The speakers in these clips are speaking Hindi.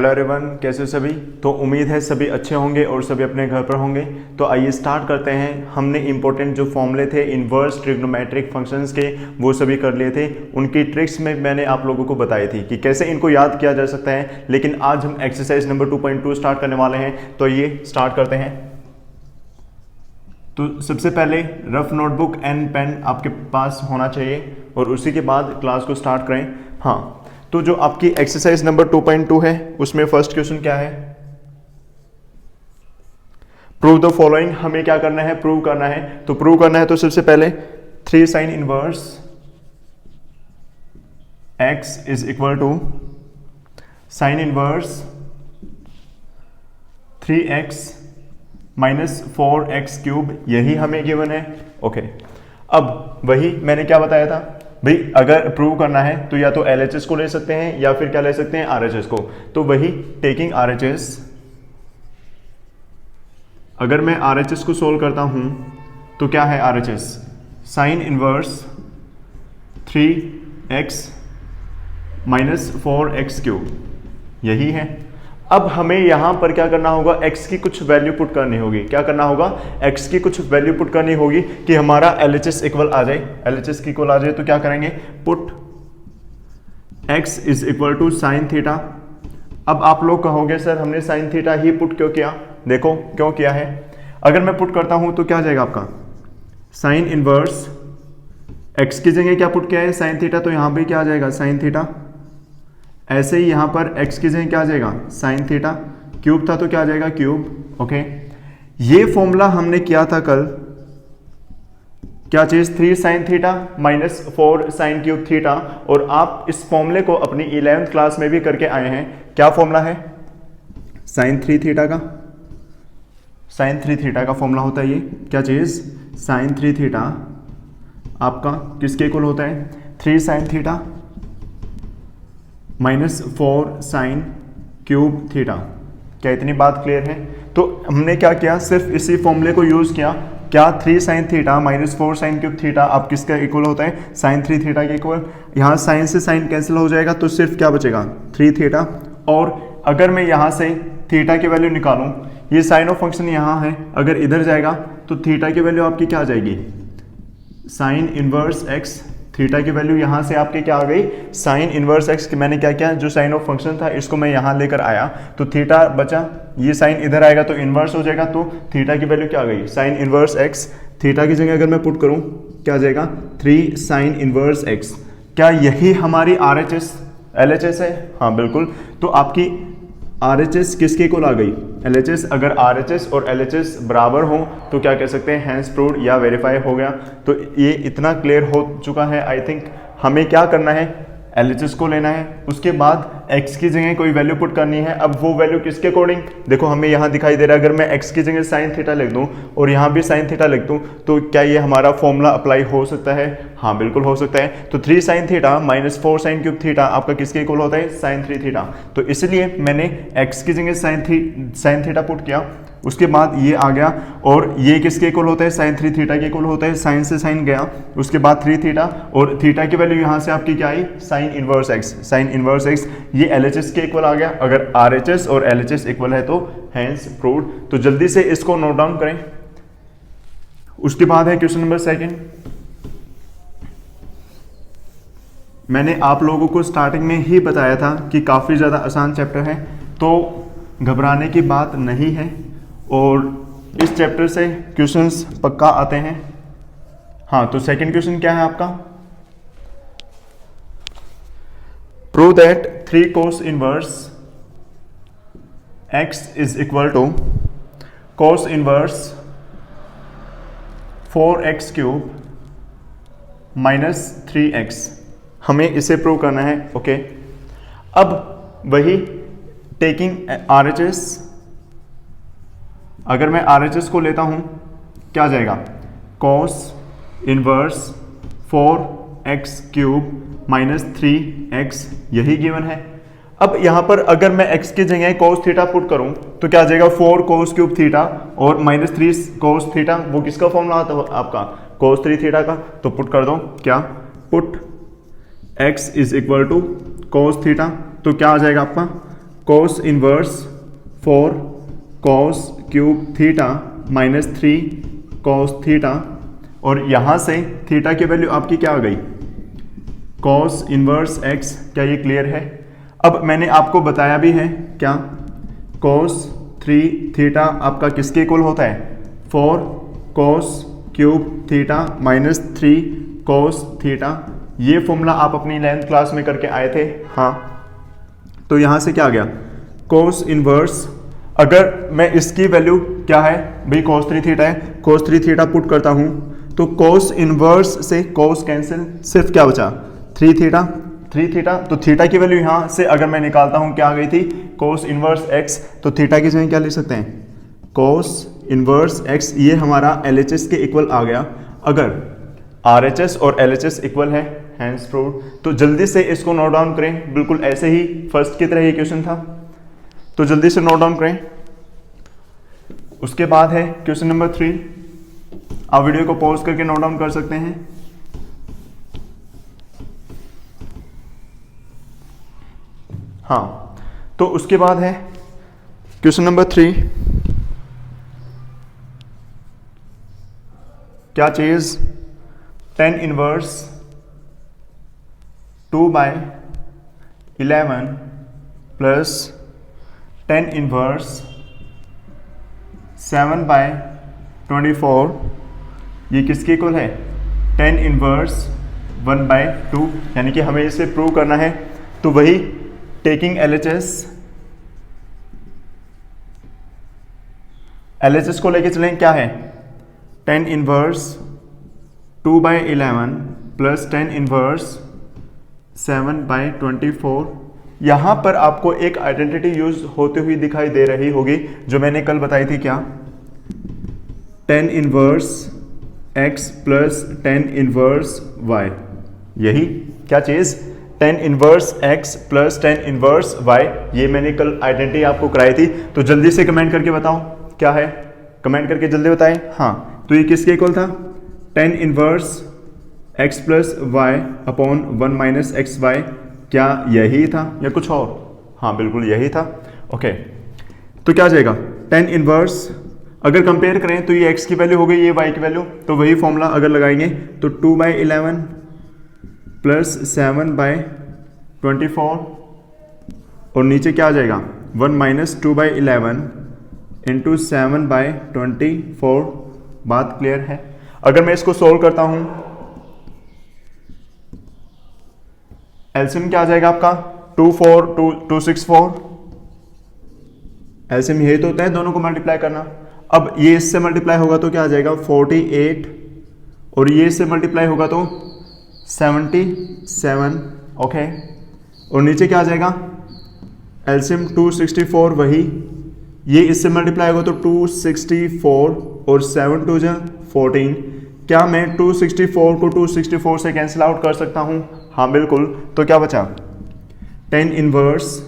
हेलो एवरीवन, कैसे हो सभी। तो उम्मीद है सभी अच्छे होंगे और सभी अपने घर पर होंगे। तो आइए स्टार्ट करते हैं। हमने इंपॉर्टेंट जो फॉर्मूले थे इन्वर्स ट्रिग्नोमेट्रिक फंक्शंस के वो सभी कर लिए थे। उनकी ट्रिक्स में मैंने आप लोगों को बताई थी कि कैसे इनको याद किया जा सकता है। लेकिन आज हम एक्सरसाइज नंबर 2.2 स्टार्ट करने वाले हैं। तो ये स्टार्ट करते हैं। तो सबसे पहले रफ नोटबुक एंड पेन आपके पास होना चाहिए और उसी के बाद क्लास को स्टार्ट करें। हाँ, तो जो आपकी एक्सरसाइज नंबर 2.2 है उसमें फर्स्ट क्वेश्चन क्या है, प्रूव द फॉलोइंग। हमें क्या करना है, प्रूव करना है। तो प्रूव करना है तो सबसे पहले 3 sine inverse x is equal to sine inverse 3x minus 4x cube, यही हमें गिवन है। ओके, अब वही मैंने क्या बताया था भाई, अगर प्रूव करना है तो या तो LHS को ले सकते हैं या फिर क्या ले सकते हैं, RHS को। तो वही टेकिंग RHS, अगर मैं RHS को सोल्व करता हूं तो क्या है RHS, sign inverse 3x minus 4x cube, यही है। अब हमें यहां पर क्या करना होगा, x की कुछ वैल्यू पुट करनी होगी। क्या करना होगा, x की कुछ वैल्यू पुट करनी होगी कि हमारा LHS इक्वल आ जाए। LHS की इक्वल आ जाए तो क्या करेंगे, put x is equal to sine theta. अब आप लोग कहोगे सर हमने साइन थीटा ही पुट क्यों किया। देखो क्यों किया है, अगर मैं पुट करता हूं तो क्या आ जाएगा आपका साइन इनवर्स, x की जगह क्या पुट किया है साइन थीटा, तो यहां पे क्या आ जाएगा साइन थीटा। ऐसे ही यहां पर x की जगह क्या आ जाएगा साइन थीटा, क्यूब था तो क्या आ जाएगा क्यूब। ओके, ये फॉर्मूला हमने किया था कल, क्या चीज, 3 sine theta minus 4 sine cube theta. और आप इस फॉर्मूले को अपनी 11th क्लास में भी करके आए हैं। क्या फॉर्मूला है, साइन 3 थीटा का, साइन 3 थीटा का फॉर्मूला होता है ये क्या चीज, साइन 3 थीटा आपका किसके इक्वल होता है, 3 sine theta minus 4 sine cube theta. क्या इतनी बात क्लियर है। तो हमने क्या किया, सिर्फ इसी फॉर्मूले को यूज किया। क्या 3 sine theta minus 4 sine cube theta आप किसका इक्वल होता है, साइन 3 थीटा के इक्वल। यहाँ साइन से साइन कैंसिल हो जाएगा तो सिर्फ क्या बचेगा 3 थीटा। और अगर मैं यहाँ से थीटा की वैल्यू निकालूं, ये साइन ऑफ फंक्शन यहाँ है, अगर इधर जाएगा तो थीटा की वैल्यू आपकी क्या आ जाएगी, साइन इनवर्स एक्स। थीटा की वैल्यू यहाँ से आपके क्या आ गई, साइन इनवर्स एक्स। की मैंने क्या किया, जो साइन ऑफ फंक्शन था इसको मैं यहाँ लेकर आया तो थीटा बचा, ये साइन इधर आएगा तो इनवर्स हो जाएगा। तो थीटा की वैल्यू क्या आ गई, साइन इनवर्स एक्स। थीटा की जगह अगर मैं पुट करूँ क्या आ जाएगा 3 साइन इनवर्स एक्स। क्या यही हमारी RHS LHS है, हाँ बिल्कुल। तो आपकी RHS किसके इक्वल आ गई, LHS। अगर RHS और LHS बराबर हो तो क्या कह सकते हैं, हैंस प्रूव्ड या वेरीफाई हो गया। तो ये इतना क्लियर हो चुका है आई थिंक। हमें क्या करना है, LHS को लेना है, उसके बाद x की जगह कोई वैल्यू पुट करनी है। अब वो वैल्यू किसके अकॉर्डिंग, देखो हमें यहाँ दिखाई दे रहा है, अगर मैं x की जगह साइन थीटा लिख दूँ और यहाँ भी साइन थीटा लिख दूँ तो क्या ये हमारा फॉर्मूला अप्लाई हो सकता है, हाँ बिल्कुल हो सकता है। तो 3 sine theta minus 4 sine cube theta आपका किसके इक्वल होता है, साइन 3 थीटा। तो इसलिए मैंने x की जगह साइन थीटा पुट किया, उसके बाद ये आ गया और ये किसके इक्वल होता है, साइन 3 थीटा के इक्वल होता है। साइन से साइन गया, उसके बाद 3 थीटा और थीटा की वैल्यू यहाँ से आपकी क्या आई, sine inverse X. Sine inverse X ये LHS के इक्वल आ गया। अगर RHS और LHS इक्वल है तो हैंस प्रूव्ड। तो जल्दी से इसको नोट डाउन करें। उसके बाद है क्वेश्चन नंबर 2। मैंने आप लोगों को स्टार्टिंग में ही बताया था कि काफ़ी ज़्यादा आसान चैप्टर है, तो घबराने की बात नहीं है और इस चैप्टर से क्वेश्चंस पक्का आते हैं। हाँ, तो सेकंड क्वेश्चन क्या है आपका, prove that 3 cos inverse x is equal to cos inverse 4x cube minus 3x। हमें इसे प्रूव करना है। ओके, अब वही टेकिंग RHS, अगर मैं RHS को लेता हूं क्या आ जाएगा, cos inverse 4x cube minus 3x, यही गिवन है। अब यहां पर अगर मैं x की जगह cos थीटा पुट करूं तो क्या आ जाएगा 4 cos क्यूब थीटा और माइनस 3 cos थीटा। वो किसका फॉर्मूला आता है आपका, cos 3 थीटा का। तो पुट कर दो, क्या put x is equal to cos theta, तो क्या आ जाएगा आपका cos inverse 4 cos cube theta minus 3 cos theta, और यहाँ से थीटा की वैल्यू आपकी क्या आ गई, कॉस इनवर्स एक्स। क्या ये क्लियर है? अब मैंने आपको बताया भी है क्या, कॉस 3 थीटा आपका किसके इक्वल होता है, 4 cos cube theta minus 3 cos theta. ये फॉर्मूला आप अपनी 11th क्लास में करके आए थे। हाँ, तो यहाँ से क्या आ गया, कोस इनवर्स, अगर मैं इसकी वैल्यू क्या है भाई, cos 3 थीटा है, cos 3 थीटा पुट करता हूँ तो cos इनवर्स से cos कैंसिल, सिर्फ क्या बचा 3 थीटा, 3 थीटा। तो थीटा की वैल्यू यहाँ से अगर मैं निकालता हूँ क्या आ गई थी, cos इनवर्स x, तो थीटा की जगह क्या लिख सकते हैं, cos इनवर्स x। ये हमारा LHS के इक्वल आ गया। अगर RHS और LHS इक्वल है, हैंस प्रूव्ड। तो जल्दी से इसको नोट डाउन करें, बिल्कुल ऐसे ही फर्स्ट की तरह ये क्वेश्चन था, तो जल्दी से नोट डाउन करें। उसके बाद है क्वेश्चन नंबर 3, आप वीडियो को पॉज करके नोट डाउन कर सकते हैं। हाँ, तो उसके बाद है क्वेश्चन नंबर 3, क्या चीज, tan inverse 2/11 plus tan inverse 7/24, ये किसके इक्वल है, tan इनवर्स 1/2। यानी कि हमें इसे प्रूव करना है, तो वही टेकिंग LHS को लेके चलें, क्या है tan inverse 2/11 plus tan inverse 7/24। यहाँ पर आपको एक आइडेंटिटी यूज होती हुई दिखाई दे रही होगी जो मैंने कल बताई थी, क्या, tan inverse x plus tan inverse y। यही क्या चीज, tan inverse x plus tan inverse y, ये मैंने कल आइडेंटिटी आपको कराई थी। तो जल्दी से कमेंट करके बताओ क्या है, कमेंट करके जल्दी बताएं। हाँ, तो ये किसके इक्वल था, tan inverse x plus y upon 1 minus x y. क्या यही था या कुछ और? हाँ, बिल्कुल यही था। ओके, तो क्या आ जाएगा, tan इनवर्स, अगर कंपेयर करें तो ये x की वैल्यू हो गई, ये y की वैल्यू, तो वही फॉर्मूला अगर लगाएंगे तो 2/11 प्लस 7/24, और नीचे क्या आ जाएगा, 1 माइनस 2/11 इंटू 7/24। बात क्लियर है? अगर मैं इसको सोल्व करता हूं, एलसीएम क्या आ जाएगा आपका, 264। एलसीएम यही तो होता है, दोनों को मल्टीप्लाई करना। अब ये इससे मल्टीप्लाई होगा तो क्या आ जाएगा 48, और ये इससे मल्टीप्लाई होगा तो 77। ओके, और नीचे क्या आ जाएगा, एलसीएम 264, वही ये इससे मल्टीप्लाई होगा तो 264 और 7 2 जा 14। क्या मैं 264 को 264 से कैंसिल आउट कर सकता हूं? हाँ बिल्कुल। तो क्या बचा, tan इनवर्स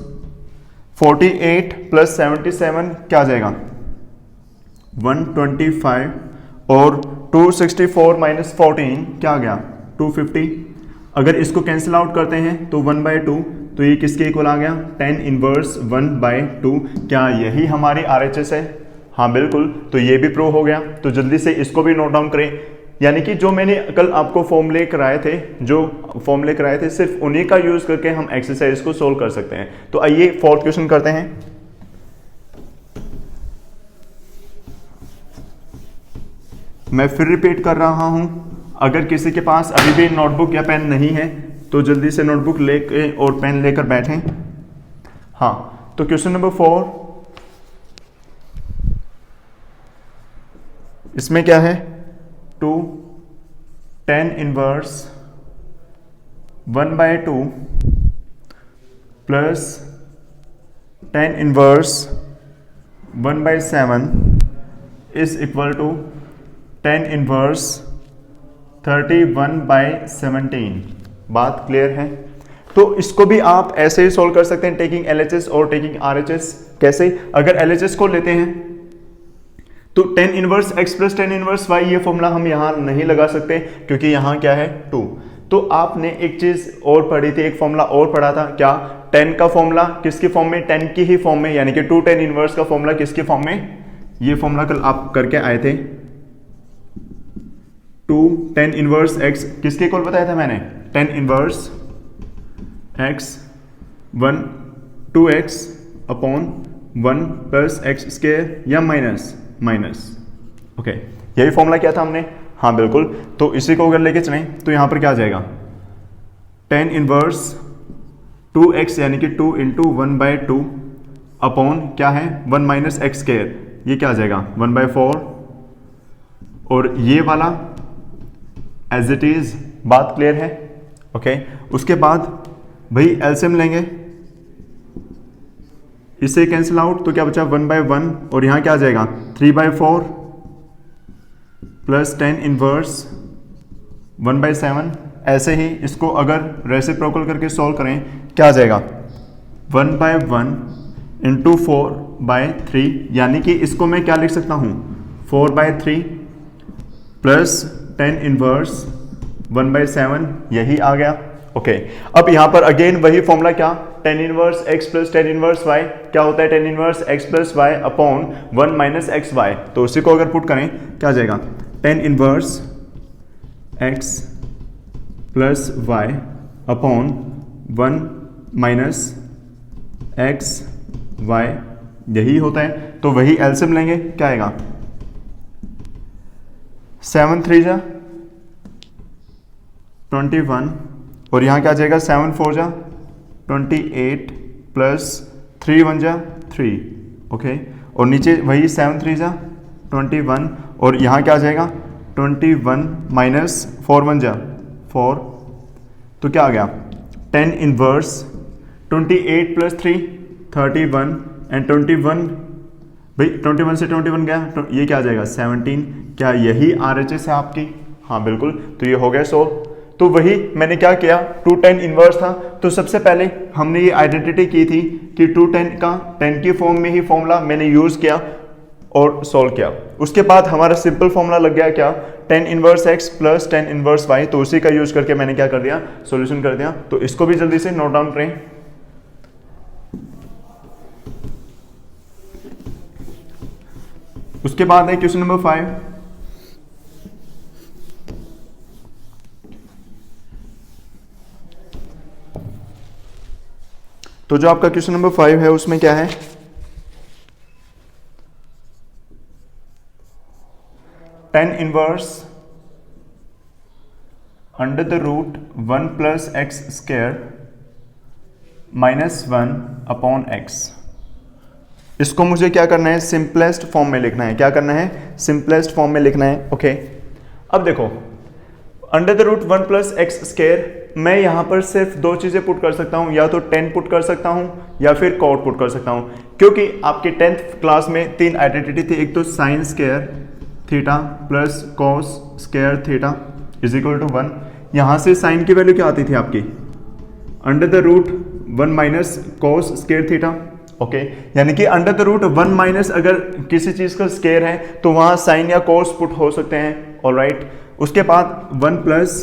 48 प्लस 77 क्या आ जाएगा 125, और 264 माइनस 14 क्या आ गया 250। अगर इसको कैंसिल आउट करते हैं तो 1/2, तो ये किसके इक्वल आ गया, tan इनवर्स 1/2। क्या यही हमारी RHS है? हाँ बिल्कुल, तो ये भी प्रूव हो गया। तो जल्दी से इसको भी नोट डाउन करें, यानी कि जो मैंने कल आपको फॉर्मूले कराए थे, सिर्फ उन्हीं का यूज करके हम एक्सरसाइज को सोल्व कर सकते हैं। तो आइए 4th क्वेश्चन करते हैं। मैं फिर रिपीट कर रहा हूं, अगर किसी के पास अभी भी नोटबुक या पेन नहीं है तो जल्दी से नोटबुक लेके और पेन लेकर बैठें। हाँ, तो क्वेश्चन नंबर 4, इसमें क्या है, 2 tan inverse 1/2 plus tan inverse 1/7 is equal to tan inverse 31/17। बात क्लियर है? तो इसको भी आप ऐसे ही सॉल्व कर सकते हैं, टेकिंग LHS और टेकिंग RHS। कैसे? अगर LHS को लेते हैं तो tan inverse x plus tan inverse y, ये फॉर्मूला हम यहां नहीं लगा सकते क्योंकि यहां क्या है 2। तो आपने एक चीज़ और पढ़ी थी, एक फॉर्मूला और पढ़ा था, क्या? tan का फॉर्मूला किसकी फॉर्म में? tan की ही फॉर्म में, यानी कि 2 tan इनवर्स का फॉर्मूला किसकी फॉर्म में? ये फॉर्मूला कल आप करके आए थे। 2 tan इनवर्स x किसके इक्वल बताया था मैंने? tan inverse x 1 2x upon 1 plus x square या माइनस ओके, यही फॉर्मूला क्या था हमने? हाँ बिल्कुल। तो इसी को अगर लेके चलें तो यहां पर क्या आ जाएगा? tan इनवर्स 2x यानी कि 2 इंटू 1/2 अपॉन क्या है? 1 माइनस एक्स स्क्वायर, ये क्या आ जाएगा? 1/4। और ये वाला एज इट इज, बात क्लियर है? ओके। उसके बाद भाई एलसीएम लेंगे, इससे कैंसिल आउट, तो क्या बचा? 1/1 और यहां क्या आ जाएगा? 3/4 प्लस tan इनवर्स 1/7। ऐसे ही इसको अगर रेसिप्रोकल करके सॉल्व करें, क्या आ जाएगा? 1/1 इंटू 4/3, यानी कि इसको मैं क्या लिख सकता हूं? 4/3 प्लस tan इनवर्स 1/7, यही आ गया। ओके। अब यहां पर अगेन वही फॉर्मूला, क्या? tan inverse x plus tan inverse y क्या होता है? tan inverse x plus y upon 1 minus x y. तो उसी को अगर पुट करें, क्या आ जाएगा? tan inverse x plus y upon 1 minus x y, यही होता है। तो वही एलसीएम लेंगे, क्या आएगा? 7 3 जा 21 और यहाँ क्या आ जाएगा? 7 4 जा 28 प्लस 3 1 जा 3 ओके। और नीचे वही 7 3 जा 21 और यहाँ क्या आ जाएगा? 21 माइनस 4 1 जा 4, तो क्या आ गया? tan इनवर्स 28 प्लस 3 31 एंड 21, भाई 21 से 21 गया तो ये क्या आ जाएगा? 17। क्या यही RHS है आपकी? हाँ बिल्कुल। तो ये हो गया सोल्व। तो वही मैंने क्या किया, 2 tan इनवर्स था, तो सबसे पहले हमने ये आइडेंटिटी की थी कि 2 tan का tan की फॉर्म में ही फॉर्मूला मैंने यूज किया और सॉल्व किया। उसके बाद हमारा सिंपल फॉर्मूला लग गया, क्या? tan inverse x plus tan inverse y। तो उसी का यूज करके मैंने क्या कर दिया? सॉल्यूशन कर दिया। तो इसको भी जल्दी से नोट डाउन करें। उसके बाद है क्वेश्चन नंबर 5। तो जो आपका क्वेश्चन नंबर 5 है उसमें क्या है? tan inverse under the root 1 plus x square minus 1 upon x. इसको मुझे क्या करना है? सिंपलेस्ट फॉर्म में लिखना है। क्या करना है? सिंपलेस्ट फॉर्म में लिखना है। ओके। अब देखो, under the root 1 plus x square, मैं यहां पर सिर्फ दो चीजें पुट कर सकता हूं, या तो tan पुट कर सकता हूं या फिर cot पुट कर सकता हूं, क्योंकि आपके 10th क्लास में 3 आइडेंटिटी थी। एक तो sine square theta plus cos square theta is equal to 1। यहां से साइन की वैल्यू क्या आती थी आपकी? Under the root 1 minus cos square theta. Okay, यानी कि अंडर द रूट 1 माइनस अगर किसी चीज का स्क्वायर है तो वहां साइन या कॉस पुट हो सकते हैं। ऑलराइट। उसके बाद 1 प्लस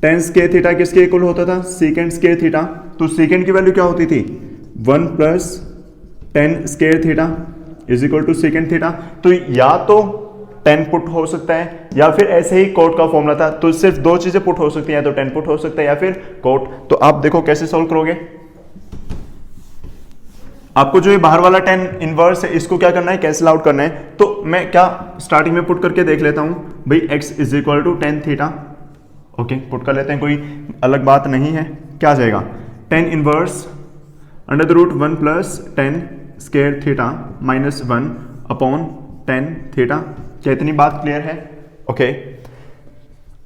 tan स्क्वायर थीटा किसके इक्वल होता था? Secant square theta. तो सेकेंड की वैल्यू क्या होती थी? 1 plus tan square theta is equal to secant theta. तो या तो tan पुट हो सकता है या फिर ऐसे ही cot का फॉर्मूला था, तो सिर्फ दो चीजें पुट हो सकती हैं, या तो tan पुट हो सकता है या फिर cot। तो आप देखो कैसे सोल्व करोगे। आपको जो ये बाहर वाला tan इनवर्स है इसको क्या करना है? कैंसिल आउट करना है। तो मैं क्या स्टार्टिंग में पुट करके देख लेता हूं भाई, x is equal to tan theta. Okay, put कर लेते हैं, कोई अलग बात नहीं है। क्या आ जाएगा? tan inverse under the root 1 plus tan square theta minus 1 upon tan theta. क्या इतनी बात क्लियर है? ओके।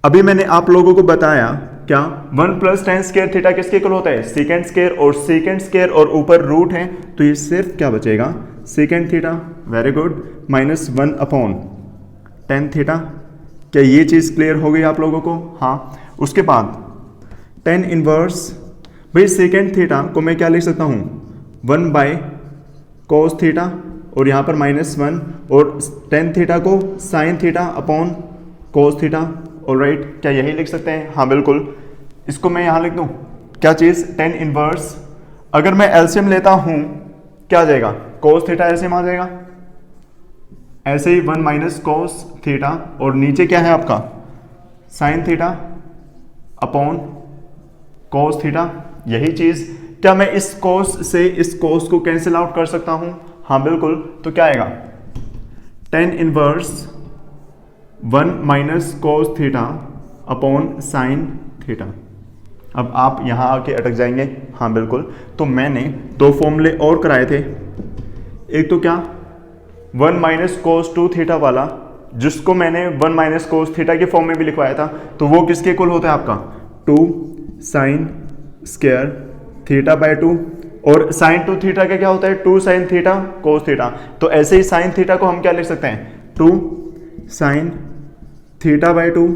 अभी मैंने आप लोगों को बताया क्या 1 प्लस tan स्क्वायर थीटा किसके इक्वल होता है? सेकेंड स्क्वायर, और सेकेंड स्क्वायर और ऊपर रूट है तो ये सिर्फ क्या बचेगा? Second theta. Very good. Minus 1 upon tan theta. क्या ये चीज़ क्लियर हो गई आप लोगों को? हाँ। उसके बाद tan इनवर्स, भाई सेकेंड थीटा को मैं क्या लिख सकता हूँ? 1 बाय कॉस थीटा और यहाँ पर -1, और tan थीटा को sine theta upon cos theta. Alright, क्या यही लिख सकते हैं? हाँ बिल्कुल। इसको मैं यहाँ लिख दूँ, क्या चीज़? टेन इनवर्स, अगर मैं एलसीएम लेता हूँ क्या आ जाएगा? कोस थीटा एलसीएम आ जाएगा। ऐसे ही 1 माइनस कोस थीटा, और नीचे क्या है आपका? Sine theta upon cos theta. यही चीज़, क्या मैं इस कोस से इस कोस को कैंसिल आउट कर सकता हूँ? हाँ बिल्कुल। तो क्या आएगा? Ten inverse 1 minus cos theta upon sine theta. अब आप यहाँ आके अटक जाएंगे। हाँ बिल्कुल। तो मैंने दो फॉर्मूले और कराए थे, एक तो क्या 1 माइनस कोस 2 थीटा वाला, जिसको मैंने 1 माइनस कोस थीटा के फॉर्म में भी लिखवाया था, तो वो किसके इक्वल होता है आपका? 2 साइन स्क्वायर थीटा बाय 2, और साइन 2 थीटा का क्या होता है? 2 साइन थीटा कोस थीटा। तो ऐसे ही साइन थीटा को हम क्या लिख सकते हैं? 2 sine theta by 2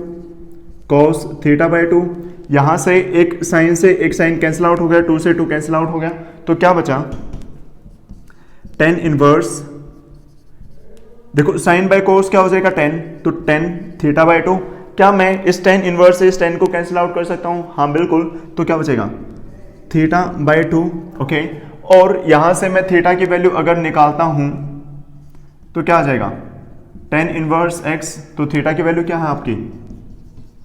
cos theta by 2। यहां से एक साइन से एक साइन कैंसिल आउट हो गया, 2 से 2 कैंसिल आउट हो गया, तो क्या बचा? टेन इनवर्स, देखो साइन बाय कोस क्या हो जाएगा? 10, तो 10 थीटा बाय 2। क्या मैं इस 10 इनवर्स से इस 10 को कैंसिल आउट कर सकता हूं? हाँ बिल्कुल। तो क्या बचेगा? Theta by 2। ओके, और यहां से मैं थीटा की वैल्यू अगर निकालता हूं तो क्या आ जाएगा? 10 इनवर्स x, तो थीटा की वैल्यू क्या है आपकी?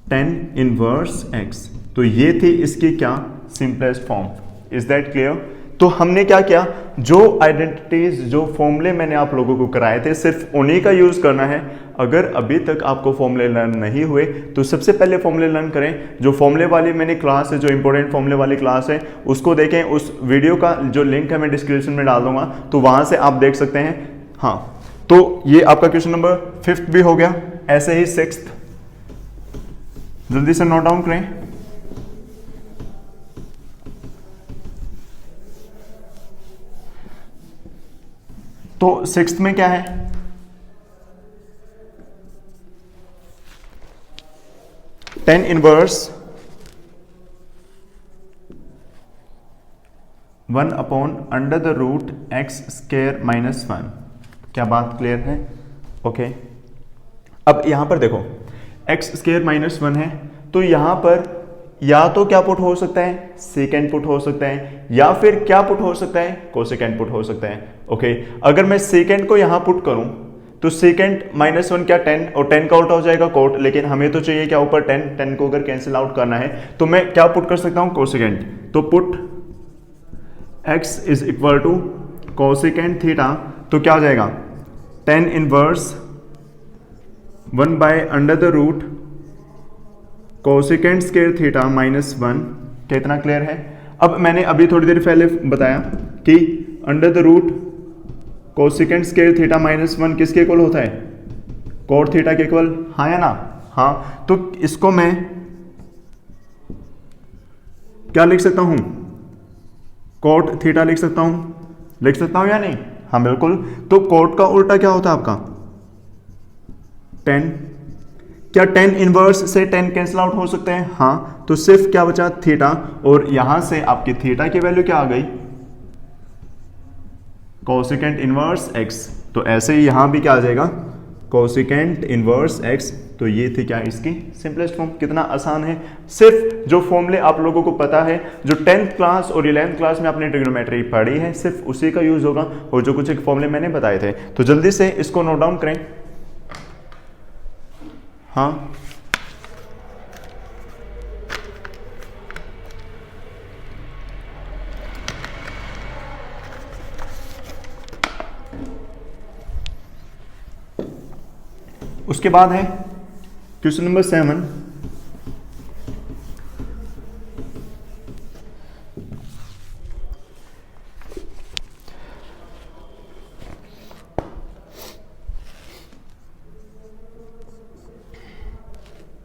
10 इनवर्स x। तो ये थी इसकी क्या? Simplest form. Is that clear? तो हमने क्या किया, जो आइडेंटिटीज, जो फॉर्मूले मैंने आप लोगों को कराए थे, सिर्फ उन्हीं का यूज करना है। अगर अभी तक आपको फॉर्मूले लर्न नहीं हुए तो सबसे पहले फॉर्मूले लर्न करें। जो फॉर्मूले वाली मैंने क्लास है, जो इंपॉर्टेंट फॉर्मूले वाली क्लास है, उसको देखें। उस वीडियो का जो लिंक है मैं डिस्क्रिप्शन में डाल दूंगा, तो वहां से आप देख सकते हैं। हाँ, तो ये आपका क्वेश्चन नंबर 5 भी हो गया। ऐसे ही 6th, जल्दी से नोट डाउन करें। तो 6th में क्या है? Ten inverse 1 upon under the root x square minus 1। क्या बात क्लियर है? ओके। अब यहां पर देखो एक्स स्क्वायर माइनस 1 है, तो यहां पर या तो क्या पुट हो सकता है? सेकेंड पुट हो सकता है, या फिर क्या पुट हो सकता है? कोसेकेंड पुट हो सकता है। ओके, अगर मैं सेकेंड को यहां पुट करूं तो सेकेंड माइनस 1 क्या? 10, और 10 का आउट हो जाएगा कोट, लेकिन हमें तो चाहिए क्या? ऊपर 10, 10 को अगर कैंसिल आउट करना है तो मैं क्या पुट कर सकता हूं? कोसेकेंड। तो put x is equal to cosecant theta, तो क्या हो जाएगा? 10 inverse 1 by under the root cosecant square theta minus 1। क्या इतना क्लियर है? अब मैंने अभी थोड़ी देर पहले बताया कि under the root cosecant square theta minus 1 किसके इक्वल होता है? कोट थीटा के इक्वल। हाँ या ना? हाँ। तो इसको मैं क्या लिख सकता हूं? कोट थीटा लिख सकता हूं। लिख सकता हूं या नहीं? हाँ बिल्कुल। तो कोट का उल्टा क्या होता है आपका? 10। क्या 10 इनवर्स से 10 कैंसिल आउट हो सकते हैं? हाँ। तो सिर्फ क्या बचा? थीटा, और यहां से आपकी थीटा की वैल्यू क्या आ गई? Cosecant inverse x। तो ऐसे ही यहां भी क्या आ जाएगा? Cosecant inverse x। तो ये थी क्या? इसकी सिंपलेस्ट फॉर्म। कितना आसान है। सिर्फ जो फॉर्मूले आप लोगों को पता है, जो 10th क्लास और 11th क्लास में आपने ट्रिग्नोमेट्री पढ़ी है, सिर्फ उसी का यूज होगा, और जो कुछ एक फॉर्मूले मैंने बताए थे। तो जल्दी से इसको नोट डाउन करें। हाँ, उसके बाद है question number 7।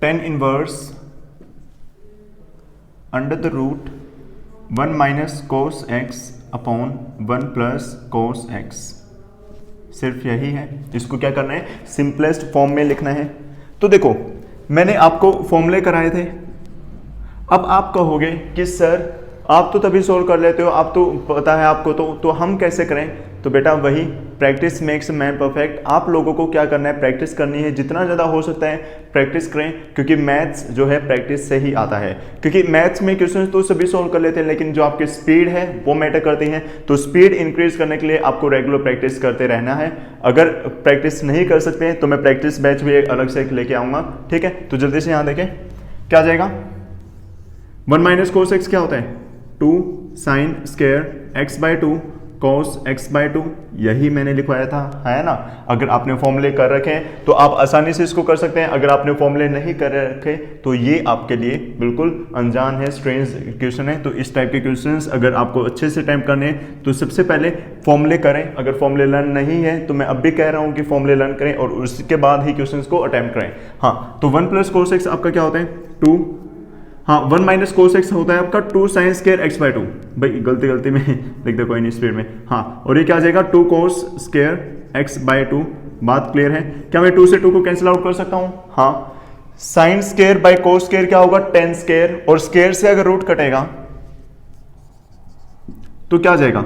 Tan inverse under the root 1 minus cos x upon 1 plus cos x. सिर्फ यही है। इसको क्या करना है? सिंपलेस्ट फॉर्म में लिखना है। तो देखो मैंने आपको फॉर्मूले कराए थे। अब आप कहोगे कि सर आप तो तभी सोल्व कर लेते हो, आप तो पता है आपको, तो हम कैसे करें? तो बेटा वही प्रैक्टिस मेक्स मैन परफेक्ट। आप लोगों को क्या करना है, प्रैक्टिस करनी है, जितना ज़्यादा हो सकता है प्रैक्टिस करें, क्योंकि मैथ्स जो है प्रैक्टिस से ही आता है। क्योंकि मैथ्स में क्वेश्चन तो सभी सोल्व कर लेते हैं, लेकिन जो आपकी स्पीड है वो मैटर करती है। तो स्पीड इंक्रीज करने के लिए आपको रेगुलर प्रैक्टिस करते रहना है। अगर प्रैक्टिस नहीं कर सकते हैं तो मैं प्रैक्टिस बैच भी एक अलग से लेके आऊँगा, ठीक है? तो जल्दी से यहाँ देखें क्या आ जाएगा। 1 माइनस कोस एक्स क्या होता है? 2 sine square x by 2 cos x by 2, यही मैंने लिखवाया था, है ना? अगर आपने फॉर्मूले कर रखे हैं तो आप आसानी से इसको कर सकते हैं। अगर आपने फॉर्मूले नहीं कर रखे तो ये आपके लिए बिल्कुल अनजान है, स्ट्रेंज क्वेश्चन है। तो इस टाइप के क्वेश्चंस अगर आपको अच्छे से अटेम्प्ट करने हैं तो सबसे पहले फॉर्मूले करें। अगर फॉर्मूले लर्न नहीं है तो मैं अब भी कह रहा हूँ कि फॉर्मूले लर्न करें और उसके बाद ही क्वेश्चन को अटेम्प्ट करें। हाँ, तो 1 प्लस कोस एक्स आपका क्या होता है? 2। हाँ, 1 माइनस कोस एक्स होता है आपका 2 साइन स्क्वायर एक्स बाई 2। भाई गलती में लिख दो, कोई नहीं, स्पीड में। हाँ, और ये क्या आ जाएगा? 2 कोस स्क्वायर एक्स बाई 2। बात क्लियर है? क्या मैं 2 से 2 को कैंसिल आउट कर सकता हूँ? हाँ। Sine square by cos square क्या होगा? टेन स्क्वायर, और स्क्वायर से अगर रूट कटेगा तो क्या आ जाएगा?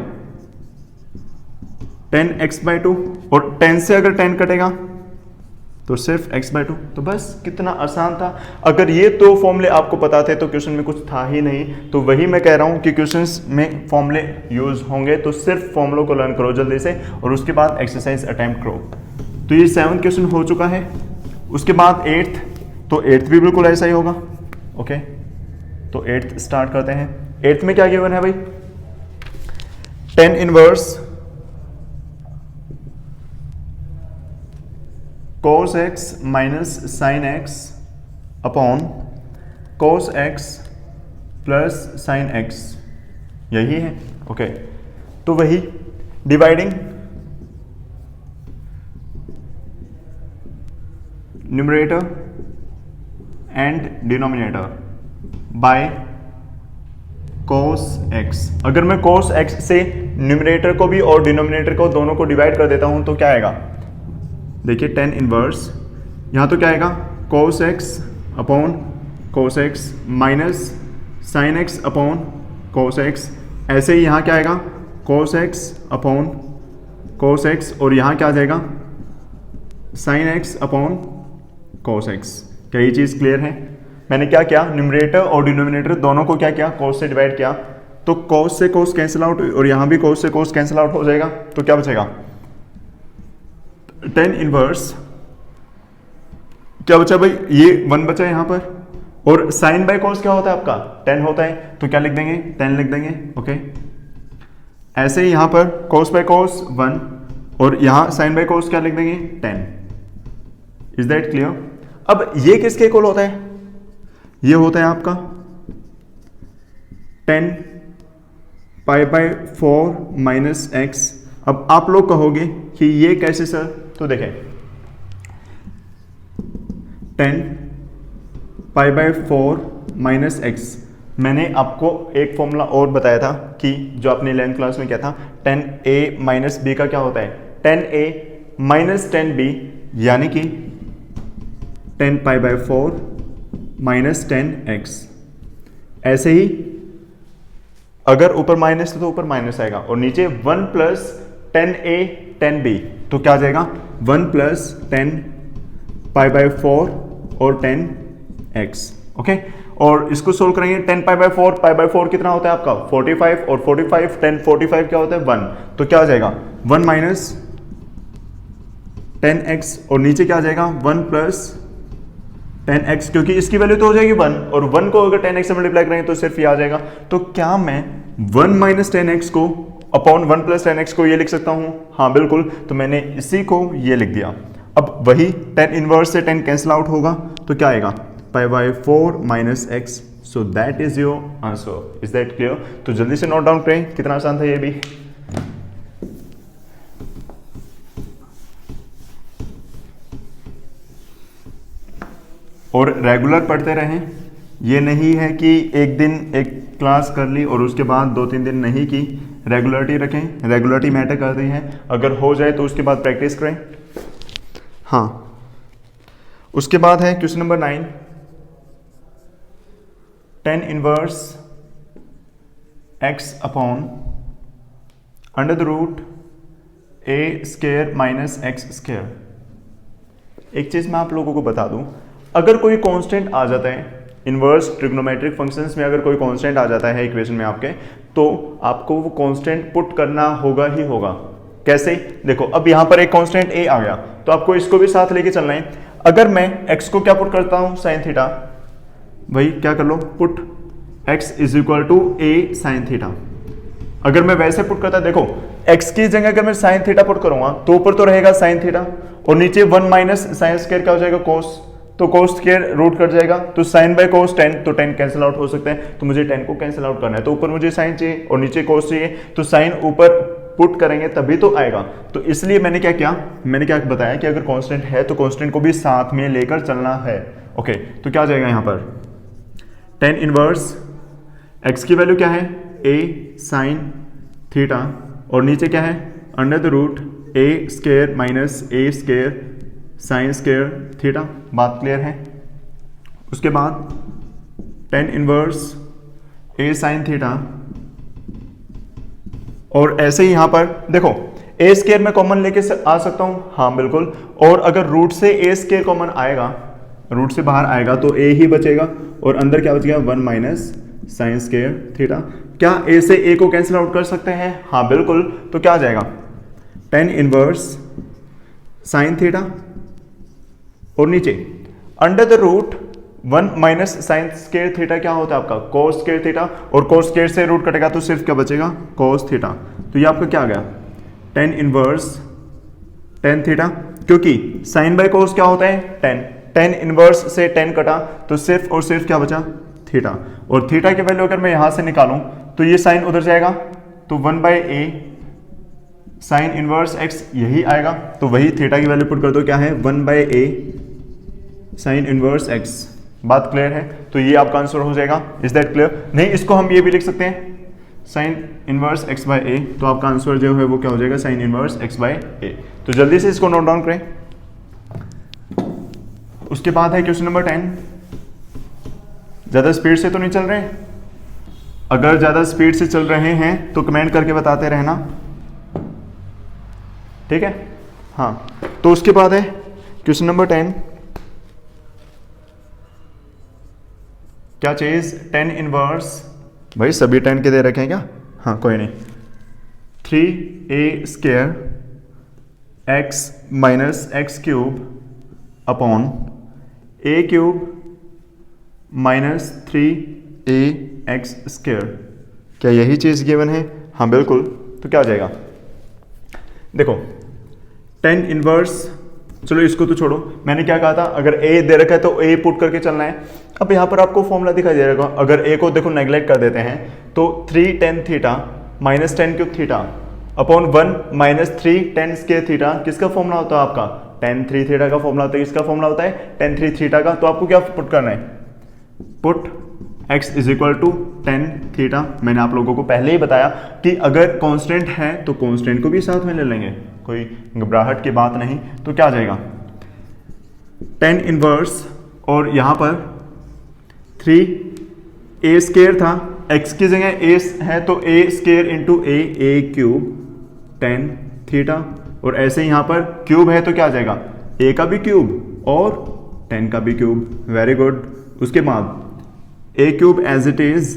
10 एक्स बाई 2, और 10 से अगर 10 कटेगा तो सिर्फ x बाई 2। तो बस कितना आसान था। अगर ये तो फॉर्मूले आपको पता थे तो क्वेश्चन में कुछ था ही नहीं। तो वही मैं कह रहा हूँ कि क्वेश्चंस में फॉर्मूले यूज होंगे, तो सिर्फ फॉर्मूलों को लर्न करो जल्दी से और उसके बाद एक्सरसाइज अटेम्प्ट करो। तो ये 7th क्वेश्चन हो चुका है। उसके बाद 8th, तो 8th भी बिल्कुल ऐसा ही होगा। ओके, तो 8th स्टार्ट करते हैं। 8th में क्या गिवन है भाई? Tan inverse cos x minus sine x upon cos x plus sine x, यही है। ओके, तो वही dividing numerator and denominator by cos x। अगर मैं cos x से न्यूमरेटर को भी और डिनोमिनेटर को दोनों को डिवाइड कर देता हूं तो क्या आएगा? देखिए 10 इनवर्स, यहाँ तो क्या आएगा? cos x upon cos x minus sine x upon cos x। ऐसे ही यहाँ क्या आएगा? cos x upon cos x, और यहाँ क्या आ जाएगा? Sine x upon cos x। क्या ये चीज़ क्लियर है? मैंने क्या किया? न्यूमरेटर और डिनोमिनेटर दोनों को क्या किया? cos से डिवाइड किया, तो cos से cos कैंसिल आउट, और यहाँ भी cos से cos कैंसिल आउट हो जाएगा। तो क्या बचेगा? 10 इनवर्स क्या बचा भाई? ये 1 बचा है यहाँ पर, और साइन बाय कॉस क्या होता है आपका? 10 होता है, तो क्या लिख देंगे? 10 लिख देंगे। ओके, ऐसे ही यहाँ पर कॉस बाय कॉस 1, और यहाँ साइन बाय कॉस क्या लिख देंगे? 10। Is that clear? अब ये किसके इक्वल होता है? ये होता है आपका 10 पाई बाय 4 माइनस एक्स। अब आप लोग कहोगे कि ये कैसे सर? तो देखें 10 पाई बाय 4 माइनस एक्स, मैंने आपको एक फॉर्मूला और बताया था कि जो आपने 11th क्लास में किया था, 10a माइनस बी का क्या होता है? 10a माइनस 10b, यानी कि 10 पाई बाय 4 माइनस 10x। ऐसे ही अगर ऊपर माइनस तो ऊपर माइनस आएगा, और नीचे 1 प्लस 10a 10b, तो क्या आ जाएगा? 1 प्लस 10 पाई बाय 4 और 10x। ओके, और इसको सोल्व करेंगे। 10 पाई बाय 4 कितना होता है आपका? 45, और 45 10 45 क्या होता है? 1। तो क्या आ जाएगा? 1 माइनस 10x, और नीचे क्या आ जाएगा? 1 प्लस 10x, क्योंकि इसकी वैल्यू तो हो जाएगी 1, और 1 को अगर 10x से मल्टीप्लाई करेंगे तो सिर्फ ये आ जाएगा। तो क्या मैं 1 माइनस 10x को अपॉन 1 प्लस 10x को ये लिख सकता हूं? हाँ बिल्कुल, तो मैंने इसी को ये लिख दिया। अब वही 10 इनवर्स से 10 कैंसिल आउट होगा, तो क्या आएगा? Pi by 4 minus x. So that is your answer. Is that clear? तो जल्दी से नोट डाउन करें, कितना आसान था ये भी। और रेगुलर पढ़ते रहें। ये नहीं है कि एक दिन एक क्लास कर ली और उसके बाद 2-3 दिन नहीं की। रेगुलरिटी रखें, रेगुलरिटी मैटर करती है। अगर हो जाए तो उसके बाद प्रैक्टिस करें। हाँ, उसके बाद है question number 9, 10 inverse x upon under the root a square minus x square. एक चीज़ मैं आप लोगों को बता दूं, अगर कोई कांस्टेंट आ जाता है इनवर्स ट्रिग्नोमेट्रिक फंक्शंस में, अगर कोई कांस्टेंट आ जाता है इक्वेशन में आपके, तो आपको वो कांस्टेंट पुट करना होगा ही होगा। कैसे? देखो अब यहाँ पर एक कांस्टेंट a आ गया, तो आपको इसको भी साथ लेके चलना है। अगर मैं x को क्या पुट करता हूँ, साइन थीटा, वही क्या कर लो, put x is equal to a sine theta. अगर मैं वैसे पुट करता, देखो x की जगह अगर मैं साइन थीटा पुट करूंगा तो ऊपर तो रहेगा साइन थीटा और नीचे 1 माइनस साइन स्क्वायर क्या हो जाएगा, कोस, तो कोस स्क्वायर रूट कट जाएगा, तो साइन बाय कोस 10, तो 10 कैंसिल आउट हो सकते हैं, तो मुझे 10 को कैंसिल आउट करना है, तो ऊपर मुझे साइन चाहिए और नीचे कोस चाहिए, तो साइन ऊपर पुट करेंगे तभी तो आएगा। तो इसलिए मैंने क्या किया, मैंने क्या बताया कि अगर कांस्टेंट है तो कांस्टेंट को भी साथ में लेकर चलना है। ओके, तो क्या आ जाएगा यहाँ पर, tan इनवर्स x की वैल्यू क्या है, a साइन थीटा, और नीचे क्या है, under the root a square minus a square sine square theta. बात क्लियर है? उसके बाद tan inverse a sine theta, और ऐसे ही यहां पर देखो a स्क्वायर में कॉमन लेके आ सकता हूं, हाँ बिल्कुल, और अगर रूट से a स्क्वायर कॉमन आएगा, रूट से बाहर आएगा तो a ही बचेगा और अंदर क्या बचेगा, 1 माइनस साइन स्क्वायर थीटा। क्या a से a को कैंसिल आउट कर सकते हैं, हाँ बिल्कुल, तो क्या आ जाएगा, tan इनवर्स साइन थीटा और नीचे under the root 1 minus sine square theta क्या होता है आपका, कोस स्क्वायर थीटा, और कोस स्क्वायर से रूट कटेगा तो सिर्फ क्या बचेगा, कोस थीटा। तो ये आपका क्या आ गया, tan इनवर्स tan थीटा, क्योंकि साइन बाय कोस क्या होता है, tan इनवर्स से tan कटा तो सिर्फ और सिर्फ क्या बचा, थीटा, और थीटा की वैल्यू अगर मैं यहां से निकालूं तो ये साइन उधर जाएगा, तो 1 by a sine inverse x यही आएगा, तो वही थीटा की वैल्यू पुट कर दो, क्या है, 1 by a sine inverse x। बात क्लियर है? तो ये आपका आंसर हो जाएगा। Is that clear? नहीं, इसको हम ये भी लिख सकते हैं, sine inverse x by a, तो आपका आंसर जो है वो क्या हो जाएगा, sine inverse x by a। तो जल्दी से इसको नोट डाउन करें। उसके बाद है क्वेश्चन नंबर 10। ज्यादा स्पीड से तो नहीं चल रहे? अगर ज्यादा स्पीड से चल रहे हैं तो कमेंट करके बताते रहना, ठीक है? हाँ, तो उसके बाद है क्वेश्चन नंबर 10। क्या चीज, tan इनवर्स, भाई सभी 10 के दे रखे हैं क्या, हाँ कोई नहीं, 3a square x minus x cube upon a cube minus 3a x square. क्या यही चीज गिवन है, हाँ बिल्कुल, तो क्या आ जाएगा, देखो tan इनवर्स, चलो इसको तो छोड़ो, मैंने क्या कहा था, अगर a दे रखा है तो a पुट करके चलना है। अब यहाँ पर आपको फॉर्मूला दिखाई दे रहा है, अगर a को देखो नेग्लेक्ट कर देते हैं तो 3 tan theta minus tan cube theta upon 1 minus 3 tan square theta, किसका फॉर्मूला होता है आपका, tan 3 थीटा का फॉर्मूला होता है, किसका फॉर्मूला होता है, tan 3 थीटा का। तो आपको क्या पुट करना है, put x is equal to tan theta. मैंने आप लोगों को पहले ही बताया कि अगर कांस्टेंट है तो कांस्टेंट को भी साथ में ले लेंगे, कोई घबराहट की बात नहीं। तो क्या आ जाएगा, tan इनवर्स, और यहां पर 3a स्क्वायर था, x की जगह a है तो a square into a cube tan theta, और ऐसे यहां पर क्यूब है तो क्या आ जाएगा, a का भी क्यूब और tan का भी क्यूब। Very good. उसके बाद a cube as it is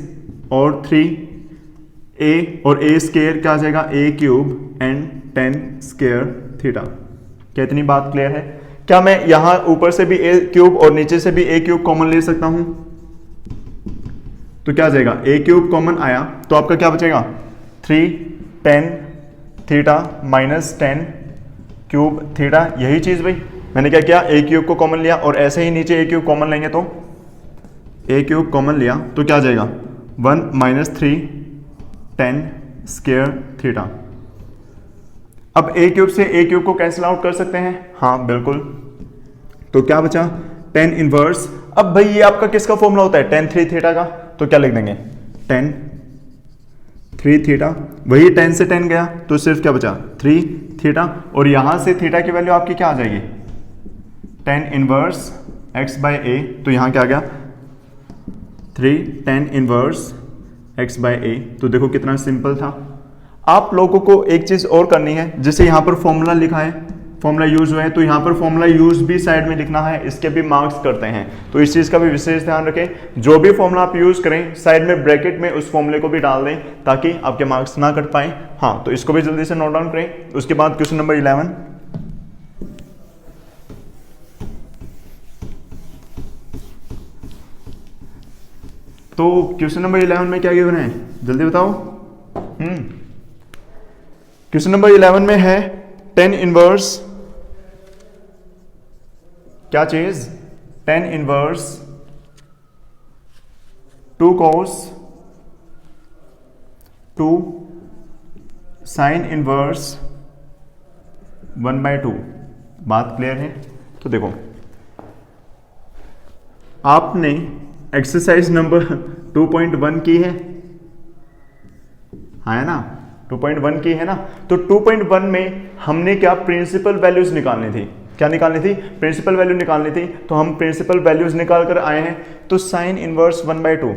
और 3a और a स्क्वायर क्या आ जाएगा, a cube and tan square theta. क्या इतनी बात क्लियर है? क्या मैं यहां ऊपर से भी a क्यूब और नीचे से भी a क्यूब कॉमन ले सकता हूं? तो क्या आ जाएगा, a क्यूब कॉमन आया तो आपका क्या बचेगा, 3 tan theta minus tan cube theta. यही चीज भाई मैंने क्या किया, a क्यूब को कॉमन लिया और ऐसे ही नीचे a क्यूब कॉमन लेंगे तो a क्यूब कॉमन लिया तो क्या आ जाएगा, 1 माइनस 3 tan स्क्वायर थीटा। अब a क्यूब से a क्यूब को कैंसिल आउट कर सकते हैं, हाँ बिल्कुल। तो क्या बचा, tan इनवर्स। अब भाई ये आपका किसका फॉर्मूला होता है, tan 3 थीटा का, तो क्या लिख देंगे, tan 3 थीटा। वही tan से tan गया तो सिर्फ क्या बचा, 3 थीटा, और यहां से थीटा की वैल्यू आपकी क्या आ जाएगी, tan inverse x by a। तो यहां क्या आ गया, 3 tan inverse x by a. तो देखो कितना सिंपल था। आप लोगों को एक चीज और करनी है, जैसे यहाँ पर फॉर्मूला लिखा है, फॉर्मूला यूज हुआ है, तो यहाँ पर फॉर्मूला यूज भी साइड में लिखना है, इसके भी मार्क्स करते हैं। तो इस चीज का भी विशेष ध्यान रखें, जो भी फॉर्मूला आप यूज करें साइड में ब्रैकेट में उस फॉर्मूले को भी डाल दें ताकि आपके मार्क्स ना कट पाए। हाँ, तो इसको भी जल्दी से नोट डाउन करें। उसके बाद क्वेश्चन नंबर 11। तो क्वेश्चन नंबर 11 में क्या गिवन है, जल्दी बताओ। क्वेश्चन नंबर 11 में है tan इनवर्स, क्या चीज, tan inverse 2 cos 2 sin inverse 1/2। बात क्लियर है। तो देखो आपने एक्सरसाइज नंबर 2.1 की है, हाँ है ना, 2.1 की है ना। तो 2.1 में हमने क्या प्रिंसिपल वैल्यूज निकालनी थी, क्या निकालनी थी, प्रिंसिपल वैल्यू निकालनी थी। तो हम प्रिंसिपल वैल्यूज निकाल कर आए हैं। तो साइन इनवर्स 1/2,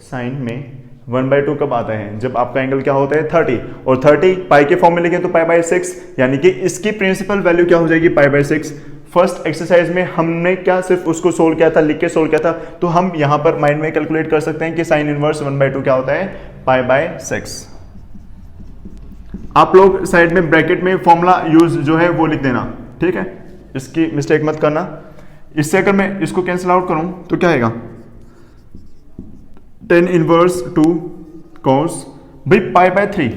साइन में 1/2 कब आता है, जब आपका एंगल क्या होता है 30, और 30 पाई के फॉर्म में लिखें तो π/6, यानी कि इसकी प्रिंसिपल वैल्यू क्या हो जाएगी π/6। फर्स्ट एक्सरसाइज में हमने क्या सिर्फ उसको सोल्व किया था, लिख के सोल्व किया था। तो हम यहां पर माइंड में कैलकुलेट कर सकते हैं कि साइन इनवर्स 1/2 क्या होता है, π/6। आप लोग साइड में ब्रैकेट में फॉर्मूला यूज जो है वो लिख देना, ठीक है, इसकी मिस्टेक मत करना। इससे अगर मैं इसको कैंसिल आउट करूं तो क्या आएगा, tan इनवर्स 2 cos भाई π/3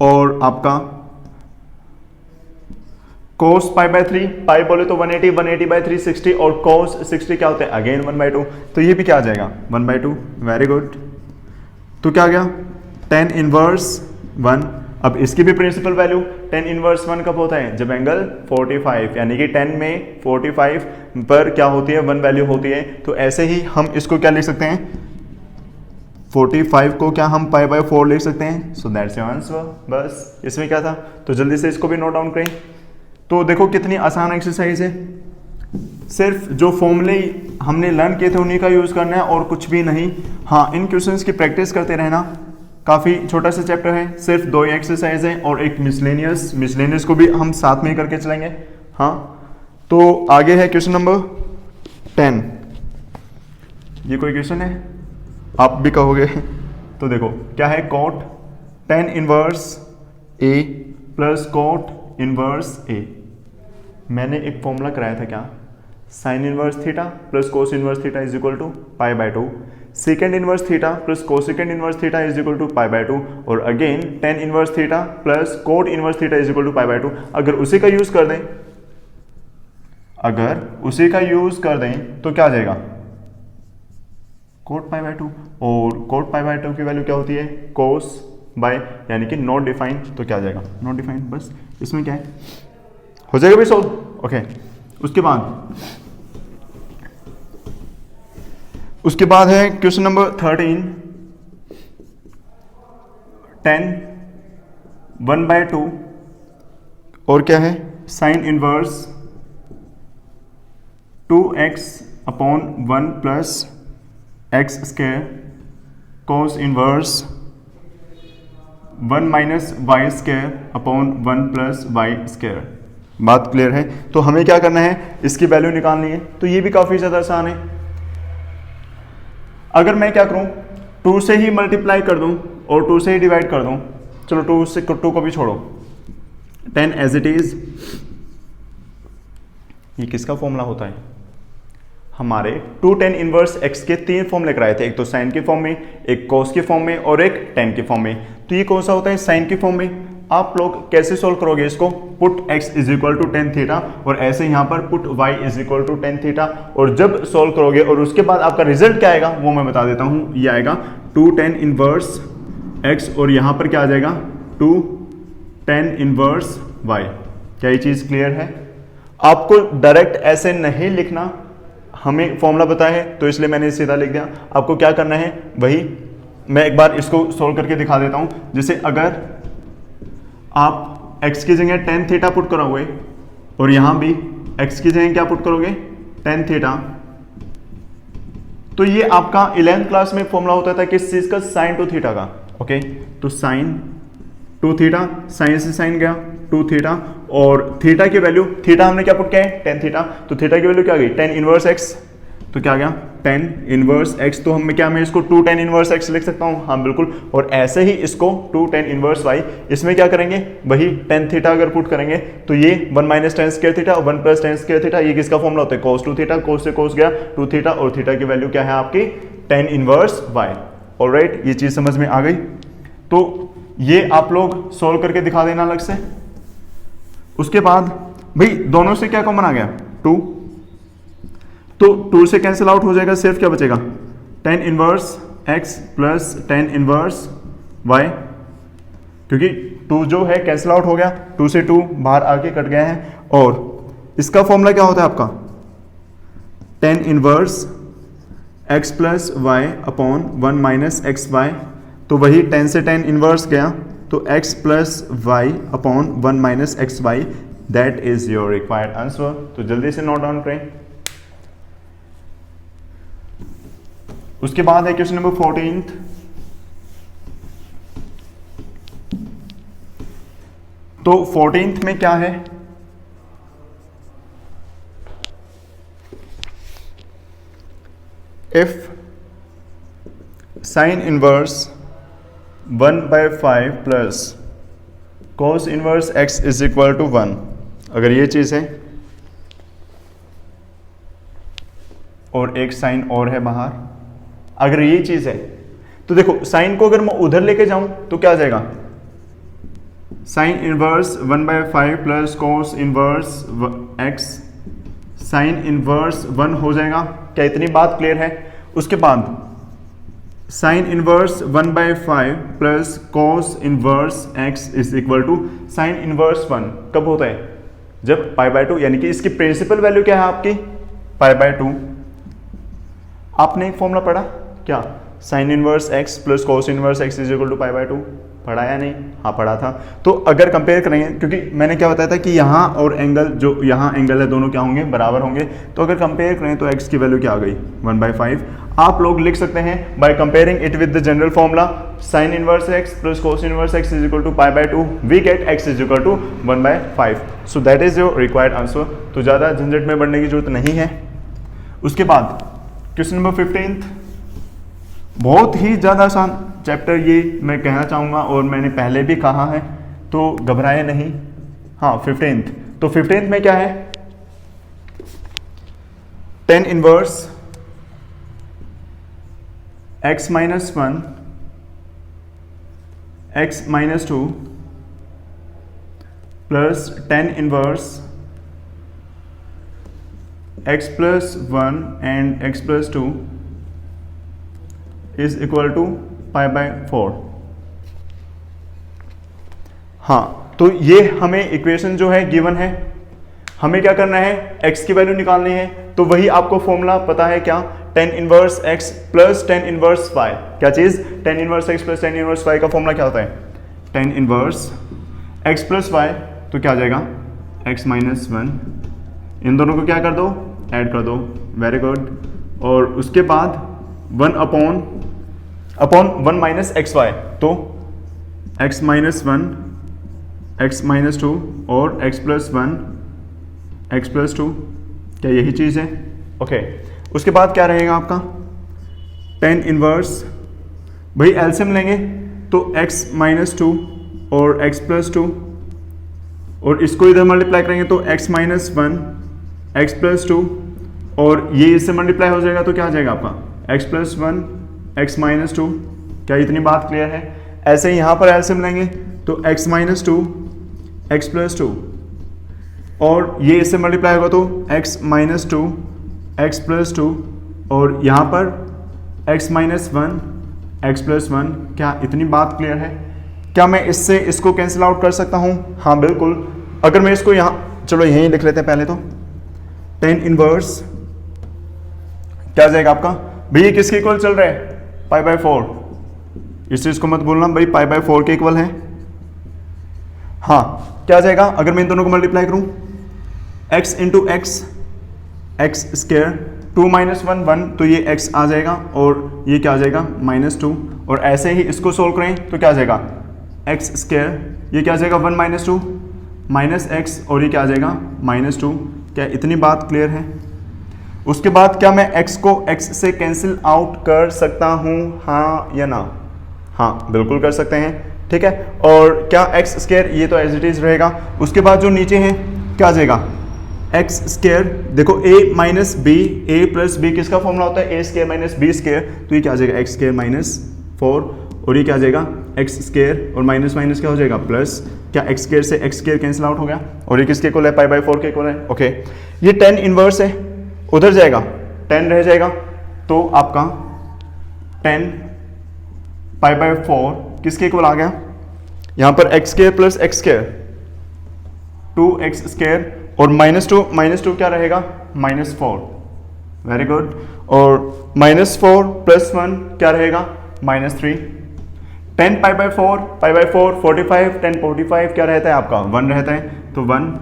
और आपका cos π/3, पाई बोले तो 180, 180/3 60, और cos 60 क्या होता है, अगेन 1/2। तो ये भी क्या आ जाएगा 1/2। Very good. तो क्या आ गया tan इनवर्स 1। अब इसकी भी प्रिंसिपल वैल्यू, tan इनवर्स 1 कब होता है, जब एंगल 45, यानी कि 10 में 45 पर क्या होती है, 1 वैल्यू होती है। तो ऐसे ही हम इसको क्या लिख सकते हैं, 45 को क्या हम π/4 लिख सकते हैं। So that's your answer. बस इसमें क्या था, तो जल्दी से इसको भी नोट डाउन करें। तो देखो कितनी आसान एक्सरसाइज है, सिर्फ जो फॉर्मूले हमने लर्न किए थे उन्हीं का यूज करना है और कुछ भी नहीं। हाँ, इन क्वेश्चंस की प्रैक्टिस करते रहना। काफ़ी छोटा सा चैप्टर है, सिर्फ 2 एक्सरसाइज है और एक मिसलेनियस को भी हम साथ में ही करके चलेंगे। हाँ, तो आगे है क्वेश्चन नंबर 10। ये कोई क्वेश्चन है, आप भी कहोगे। तो देखो क्या है, cot tan inverse a plus cot inverse a। मैंने एक फॉर्मूला कराया था क्या, sine inverse theta plus cos inverse theta is equal to π/2, secant inverse theta plus cosecant inverse theta is equal to π/2, और again tan inverse theta plus cot inverse theta is equal to π/2। अगर उसी का यूज कर दें तो क्या आ जाएगा, कोट π/2, और कोट π/2 की वैल्यू क्या होती है, कोस बाय, यानी कि नॉट डिफाइंड। तो क्या आ जाएगा, नॉट डिफाइंड। बस इसमें क्या है, हो जाएगा भाई सॉल्व। ओके, उसके बाद है क्वेश्चन नंबर 13, tan 1/2 और क्या है, sine inverse 2x/1 plus x square cos inverse 1 minus y square upon 1 plus y square. बात क्लियर है। तो हमें क्या करना है, इसकी वैल्यू निकालनी है। तो ये भी काफ़ी ज़्यादा आसान है। अगर मैं क्या करूं, 2 से ही मल्टीप्लाई कर दूं और 2 से ही डिवाइड कर दूं, चलो 2 को भी छोड़ो, 10 एज इट इज। ये किसका फॉर्मूला होता है, हमारे 2 tan इनवर्स x के 3 फॉर्मूले कराए थे, एक तो साइन के फॉर्म में, एक कॉस के फॉर्म में और एक tan के फॉर्म में। तो ये कौन सा होता है, साइन के फॉर्म में। आप लोग कैसे सोल्व करोगे इसको, put x is equal to tan theta, और ऐसे यहाँ पर put y is equal to tan theta. और जब सोल्व करोगे और उसके बाद आपका रिजल्ट क्या आएगा वो मैं बता देता हूँ। ये आएगा 2 tan इनवर्स x और यहाँ पर क्या आ जाएगा 2 tan इनवर्स y। क्या ये चीज़ क्लियर है। आपको डायरेक्ट ऐसे नहीं लिखना, हमें फॉर्मूला पता है तो इसलिए मैंने सीधा लिख दिया। आपको क्या करना है वही मैं एक बार इसको सोल्व करके दिखा देता हूँ। जैसे अगर आप x की जगह tan थीटा पुट करोगे और यहाँ भी x की जगह क्या पुट करोगे tan थीटा, तो ये आपका 11th क्लास में फॉर्मूला होता था किस चीज का, साइन टू थीटा का। ओके, तो साइन टू थीटा, साइन से साइन गया टू थीटा, और थीटा की वैल्यू, थीटा हमने क्या पुट किया है, टेन थीटा, तो थीटा की वैल्यू क्या आ गई, टेन इनवर्स एक्स, तो क्या आ गया टेन इनवर्स एक्स। तो हम क्या, मैं इसको टू टेन इनवर्स एक्स लिख सकता हूँ, हाँ बिल्कुल। और ऐसे ही इसको टू टेन इनवर्स वाई, इसमें क्या करेंगे, वही टेन थीटा अगर पुट करेंगे तो ये one minus tan square theta और one plus tan square theta, ये किसका फॉर्मूला होता है, कोस टू थीटा, कोस से कोस गया टू थीटा, और थीटा की वैल्यू क्या है आपकी टेन इनवर्स वाई। ऑलराइट, ये चीज समझ में आ गई। तो ये आप लोग सोल्व करके दिखा देना अलग से। उसके बाद भाई दोनों से क्या कॉमन आ गया, टू, तो टू से कैंसिल आउट हो जाएगा, सिर्फ क्या बचेगा, tan inverse x plus ten inverse y, क्योंकि टू जो है कैंसिल आउट हो गया, टू से टू बाहर आके कट गए हैं। और इसका फॉर्मूला क्या होता है आपका, tan inverse x plus y upon one minus x y, तो वही टेन से टेन इनवर्स गया, तो x plus y upon one minus x y, that is your required answer. तो जल्दी से नोट डाउन करें। उसके बाद है क्वेश्चन नंबर 14th। तो 14th में क्या है, if sine inverse 1/5 plus cos inverse x is equal to 1, अगर ये चीज है और एक साइन और है बाहर, अगर ये चीज है तो देखो साइन को अगर मैं उधर लेके जाऊं तो क्या आ जाएगा, sine inverse 1/5 plus cos inverse x, sign inverse 1 हो जाएगा। क्या इतनी बात क्लियर है? उसके बाद sine inverse 1/5 plus cos inverse x is equal to sine inverse 1 कब होता है, जब π/2, यानी कि इसकी प्रिंसिपल वैल्यू क्या है आपकी π/2। आपने एक फॉर्मूला पढ़ा क्या, sine inverse x plus cos inverse x is equal to π/2, पढ़ा या नहीं? हाँ पढ़ा था। तो अगर कंपेयर करेंगे, क्योंकि मैंने क्या बताया था कि यहाँ और एंगल, जो यहाँ एंगल है दोनों क्या होंगे, बराबर होंगे। तो अगर कंपेयर करें तो x की वैल्यू क्या आ गई 1/5। आप लोग लिख सकते हैं by comparing it with the general formula, sine inverse x plus cos inverse x is equal to π/2, we get x is equal to 1/5। So that is your required answer. तो ज़्यादा झंझट में बढ़ने की जरूरत नहीं है। उसके बाद क्वेश्चन नंबर 15th, बहुत ही ज़्यादा आसान चैप्टर ये मैं कहना चाहूँगा, और मैंने पहले भी कहा है, तो घबराए नहीं। हाँ 15th, तो 15th में क्या है, ten inverse x minus 1 x minus 2 plus ten inverse x plus 1 and x plus 2 is equal to π/4। हाँ, तो ये हमें इक्वेशन जो है गिवन है, हमें क्या करना है, x की वैल्यू निकालनी है। तो वही आपको फॉर्मूला पता है क्या, ten inverse x plus tan inverse y। क्या चीज, ten inverse x plus tan inverse y का फॉर्मूला क्या होता है, ten inverse x plus y, तो क्या आ जाएगा x माइनस 1। इन दोनों को क्या कर दो, ऐड कर दो, वेरी गुड। और उसके बाद 1 अपॉन 1 माइनस एक्स वाई, तो x माइनस 1 x माइनस 2 और x प्लस 1 x प्लस 2, क्या यही चीज़ है? ओके। उसके बाद क्या रहेगा आपका, टेन इनवर्स, भाई एलसीएम लेंगे तो x माइनस 2 और x प्लस 2, और इसको इधर मल्टीप्लाई करेंगे तो x माइनस 1 x प्लस 2, और ये इससे मल्टीप्लाई हो जाएगा तो क्या आ जाएगा आपका x प्लस 1 x माइनस 2। क्या इतनी बात क्लियर है? ऐसे ही यहाँ पर एलसीएम लेंगे तो x माइनस 2 x प्लस 2, और ये इससे मल्टीप्लाई होगा तो x माइनस 2 x प्लस 2, और यहाँ पर x माइनस 1 x प्लस 1। क्या इतनी बात क्लियर है? क्या मैं इससे इसको कैंसिल आउट कर सकता हूँ? हाँ बिल्कुल। अगर मैं इसको यहाँ, चलो यहीं लिख लेते हैं पहले, तो टेन इनवर्स क्या आ जाएगा आपका, भैया किसके इक्वल चल रहा है, π/4। इस चीज को मत बोलना भाई, π/4 के इक्वल है। हाँ, क्या आ जाएगा अगर मैं इन दोनों को मल्टीप्लाई करूं, x into x, x square 2 minus 1 1, तो ये x आ जाएगा और ये क्या आ जाएगा -2, और ऐसे ही इसको सोल्व करें तो क्या आ जाएगा x स्क्वायर, ये क्या आ जाएगा 1 माइनस 2 माइनस एक्स, और ये क्या आ जाएगा -2। क्या इतनी बात क्लियर है? उसके बाद क्या मैं x को x से कैंसिल आउट कर सकता हूँ, हाँ या ना? हाँ बिल्कुल कर सकते हैं, ठीक है। और क्या x स्क्वायर, ये तो एज इट इज रहेगा। उसके बाद जो नीचे है क्या आ जाएगा x स्क्वायर, देखो a minus b, a plus b किसका फॉर्मूला होता है, a square minus b square, तो ये क्या आ जाएगा x स्क्वायर माइनस 4, और ये क्या आ जाएगा x स्क्वायर, और माइनस माइनस क्या हो जाएगा प्लस, क्या x स्क्वायर से x स्क्वायर कैंसिल आउट हो गया, और ये किसके इक्वल है, π/4 के इक्वल है। ओके, ये tan इनवर्स है, उधर जाएगा tan रह जाएगा, तो आपका tan π/4 किसके इक्वल आ गया, यहाँ पर x square plus x square 2x square, और -2 क्या रहेगा -4, वेरी गुड, और -4 + 1 क्या रहेगा -3, tan π/4 45, tan 45 क्या रहता है आपका 1 रहता है, तो 1,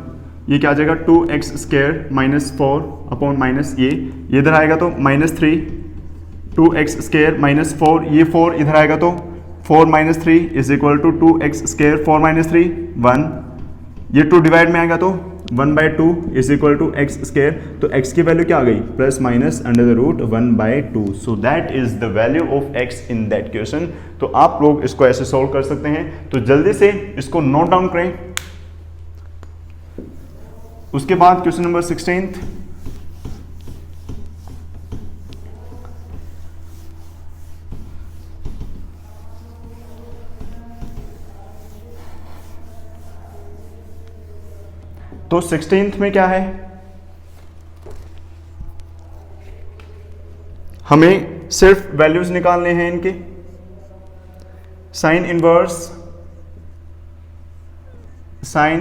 ये क्या आ जाएगा 2x स्क्वायर -4 अपॉन माइनस ये इधर आएगा तो -3, 2x स्क्वायर -4, ये 4 इधर आएगा तो 4 - 3 is equal to 2x square 4 - 3 1, ये 2 डिवाइड में आएगा तो 1/2 is equal to x square, तो x की वैल्यू क्या आ गई +-√1/2, so that is the value of x in that question. तो आप लोग इसको ऐसे सॉल्व कर सकते हैं, तो जल्दी से इसको नोट डाउन करें। उसके बाद क्वेश्चन नंबर 16th, तो 16th में क्या है, हमें सिर्फ वैल्यूज निकालने हैं इनके, साइन इनवर्स साइन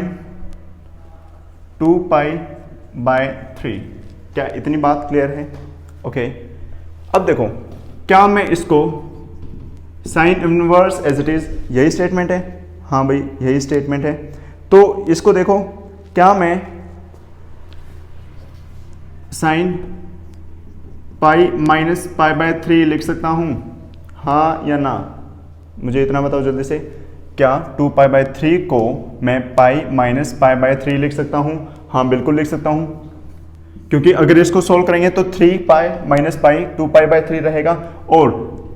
2π/3, क्या इतनी बात क्लियर है? ओके, अब देखो क्या मैं इसको sine inverse as it is, यही स्टेटमेंट है, हाँ भाई यही स्टेटमेंट है, तो इसको देखो क्या मैं साइन π-π/3 लिख सकता हूं, हाँ या ना? मुझे इतना बताओ जल्दी से, क्या 2π/3 को मैं π-π/3 लिख सकता हूं? हाँ बिल्कुल लिख सकता हूं, क्योंकि अगर इसको सोल्व करेंगे तो 3π - π 2π/3 रहेगा, और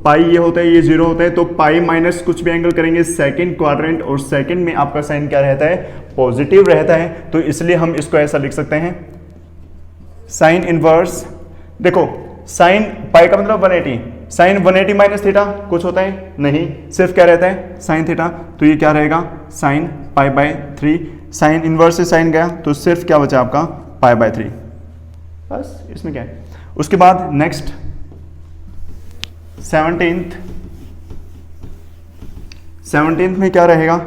पाई ये होता है, ये 0 होता है, तो पाई माइनस कुछ भी एंगल करेंगे सेकंड क्वाड्रेंट, और सेकंड में आपका साइन क्या रहता है, पॉजिटिव रहता है, तो इसलिए हम इसको ऐसा लिख सकते हैं साइन इनवर्स, देखो साइन पाई का मतलब 180, साइन 180 माइनस थीटा कुछ होता है नहीं, सिर्फ क्या रहता है साइन थीटा, तो ये क्या रहेगा साइन π/3, साइन इनवर्स से साइन गया तो सिर्फ क्या बचा आपका π/3, बस इसमें क्या है। उसके बाद नेक्स्ट 17th में क्या रहेगा,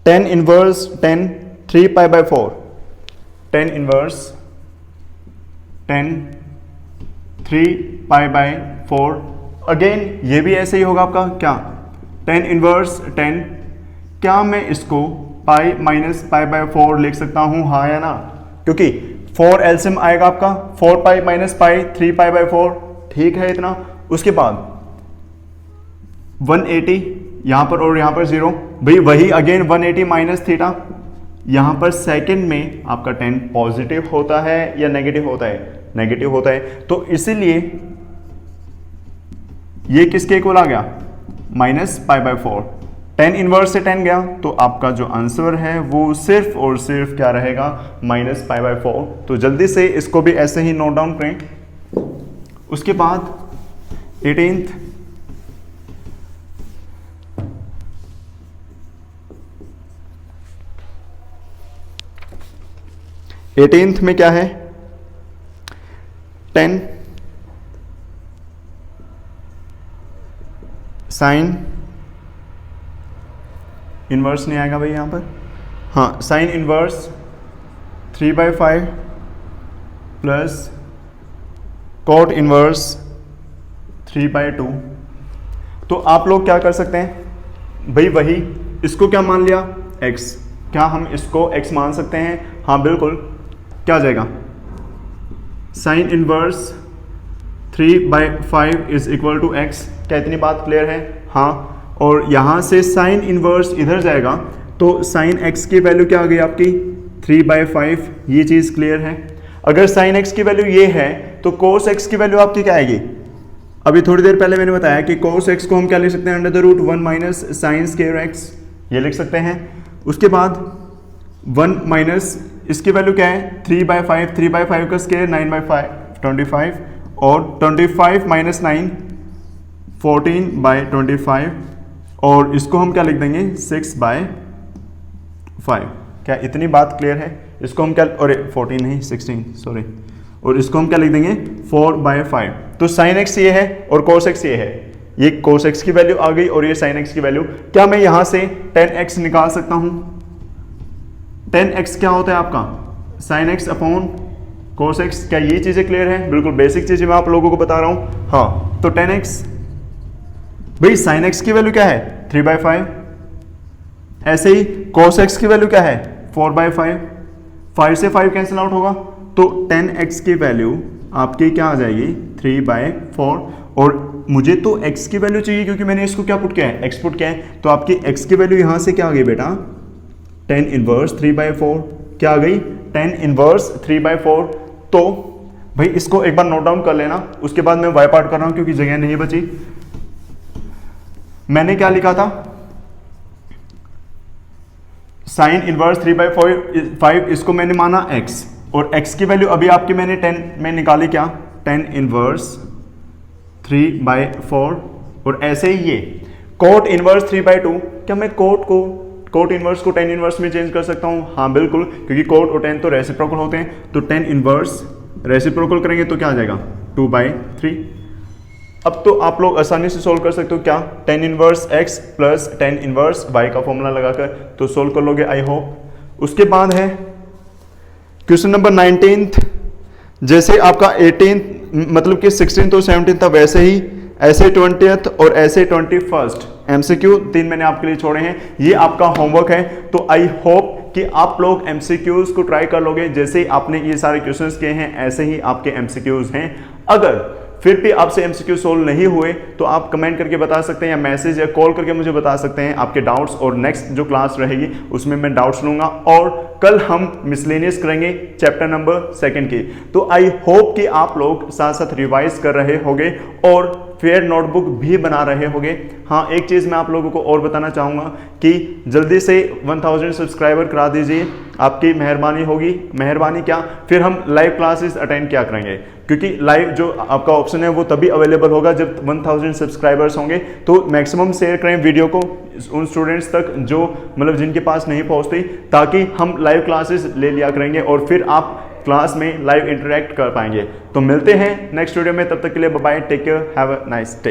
tan inverse tan 3π/4, tan inverse tan 3π/4, again ये भी ऐसे ही होगा आपका, क्या tan इनवर्स tan, क्या मैं इसको पाई माइनस π/4 लिख सकता हूं, हाँ या ना? क्योंकि 4 एलसीएम आएगा आपका 4π - π 3π/4, ठीक है इतना। उसके बाद 180 यहां पर और यहां पर 0, भाई वही अगेन 180 माइनस थीटा, यहां पर सेकंड में आपका tan पॉजिटिव होता है या नेगेटिव होता है, नेगेटिव होता है, तो इसीलिए ये किसके इक्वल आ गया -π/4, tan इनवर्स से tan गया, तो आपका जो आंसर है वो सिर्फ और सिर्फ क्या रहेगा -π/4, तो जल्दी से इसको भी ऐसे ही नोट डाउन करें। उसके बाद 18th में क्या है, tan साइन इनवर्स नहीं आएगा भाई यहाँ पर, हाँ sine inverse 3/5 plus cot inverse 3/2, तो आप लोग क्या कर सकते हैं भाई, वही इसको क्या मान लिया x, क्या हम इसको x मान सकते हैं? हाँ बिल्कुल। क्या आ जाएगा? Sine inverse 3/5 is equal to x। क्या इतनी बात क्लियर है? हाँ। और यहाँ से साइन इनवर्स इधर जाएगा तो साइन x की वैल्यू क्या आ गई आपकी? 3/5। ये चीज़ क्लियर है। अगर साइन x की वैल्यू ये है तो कोस x की वैल्यू आपकी क्या आएगी? अभी थोड़ी देर पहले मैंने बताया कि कोस x को हम क्या लिख सकते हैं? √1 माइनस साइन स्क्वायर x, ये लिख सकते हैं। उसके बाद 1 माइनस इसकी वैल्यू क्या है? 3/5। 3/5 का स्क्वायर 9/5 25, और 25 माइनस 9 14/25, और इसको हम क्या लिख देंगे? 6/5। क्या इतनी बात क्लियर है? इसको हम क्या, और 14 नहीं 16 सॉरी, और इसको हम क्या लिख देंगे? 4/5। तो साइन x ये है और cos x ये है। ये cos x की वैल्यू आ गई और ये साइन x की वैल्यू। क्या मैं यहां से 10x निकाल सकता हूं? 10x क्या होता है आपका? Sine x upon cos x। क्या ये चीजें क्लियर है? बिल्कुल बेसिक चीजें मैं आप लोगों को बता रहा हूं। हाँ, तो 10x, भाई साइन x की वैल्यू क्या है? 3/5। ऐसे ही cos x की वैल्यू क्या है? 4/5। 5 से 5 कैंसिल आउट होगा तो 10x की वैल्यू आपकी क्या आ जाएगी? 3/4। और मुझे तो x की वैल्यू चाहिए क्योंकि मैंने इसको क्या पुट किया है? x पुट किया है। तो आपकी x की वैल्यू यहां से क्या आ गई बेटा? 10 इनवर्स 3/4। क्या आ गई? 10 इनवर्स 3/4। तो भाई इसको एक बार नोट डाउन कर लेना, उसके बाद मैं वाइप आउट कर रहा हूं क्योंकि जगह नहीं बची। मैंने क्या लिखा था? साइन इनवर्स 3/5, इसको मैंने माना x, और x की वैल्यू अभी आपकी मैंने 10 में निकाली। क्या? 10 इनवर्स 3/4। और ऐसे ही ये कोट इनवर्स 3/2। क्या मैं कोट इनवर्स को 10 इनवर्स में चेंज कर सकता हूं? हाँ बिल्कुल, क्योंकि कोट और 10 तो रेसिप्रोकल होते हैं। तो 10 इनवर्स रेसिप्रोकल करेंगे तो क्या आ जाएगा? 2/3। अब तो आप लोग आसानी से सोल्व कर सकते हो। क्या? 10 inverse x plus 10 inverse y का फॉर्मूला लगाकर तो सोल्व कर लोगे आई होप। उसके बाद है क्वेश्चन नंबर 19। जैसे आपका 18 मतलब कि 16 तो 17 था, वैसे ही ऐसे 20th और ऐसे 21st MCQ 3 मैंने आपके लिए छोड़े हैं। ये आपका होमवर्क है। तो आई होप कि आप लोग MCQs को ट्राई कर लोगे। जैसे ही आपने ये सारे क्वेश्चंस किए हैं ऐसे ही आपके MCQs हैं। अगर फिर भी आपसे MCQ सोल्व नहीं हुए तो आप कमेंट करके बता सकते हैं या मैसेज या कॉल करके मुझे बता सकते हैं आपके डाउट्स, और नेक्स्ट जो क्लास रहेगी उसमें मैं डाउट्स लूंगा। और कल हम मिसलेनियस करेंगे चैप्टर नंबर 2 की। तो आई होप कि आप लोग साथ साथ रिवाइज कर रहे होंगे और फेयर नोटबुक भी बना रहे होंगे। हाँ, एक चीज़ मैं आप लोगों को और बताना चाहूँगा कि जल्दी से 1000 सब्सक्राइबर करा दीजिए, आपकी मेहरबानी होगी। मेहरबानी क्या, फिर हम लाइव क्लासेस अटेंड क्या करेंगे, क्योंकि लाइव जो आपका ऑप्शन है वो तभी अवेलेबल होगा जब 1000 सब्सक्राइबर्स होंगे। तो मैक्सिमम शेयर करें वीडियो को उन स्टूडेंट्स तक जो मतलब जिनके पास नहीं पहुँचती, ताकि हम लाइव क्लासेस ले लिया करेंगे और फिर आप क्लास में लाइव इंटरेक्ट कर पाएंगे। तो मिलते हैं नेक्स्ट वीडियो में, तब तक के लिए bye bye, take care, have a nice day.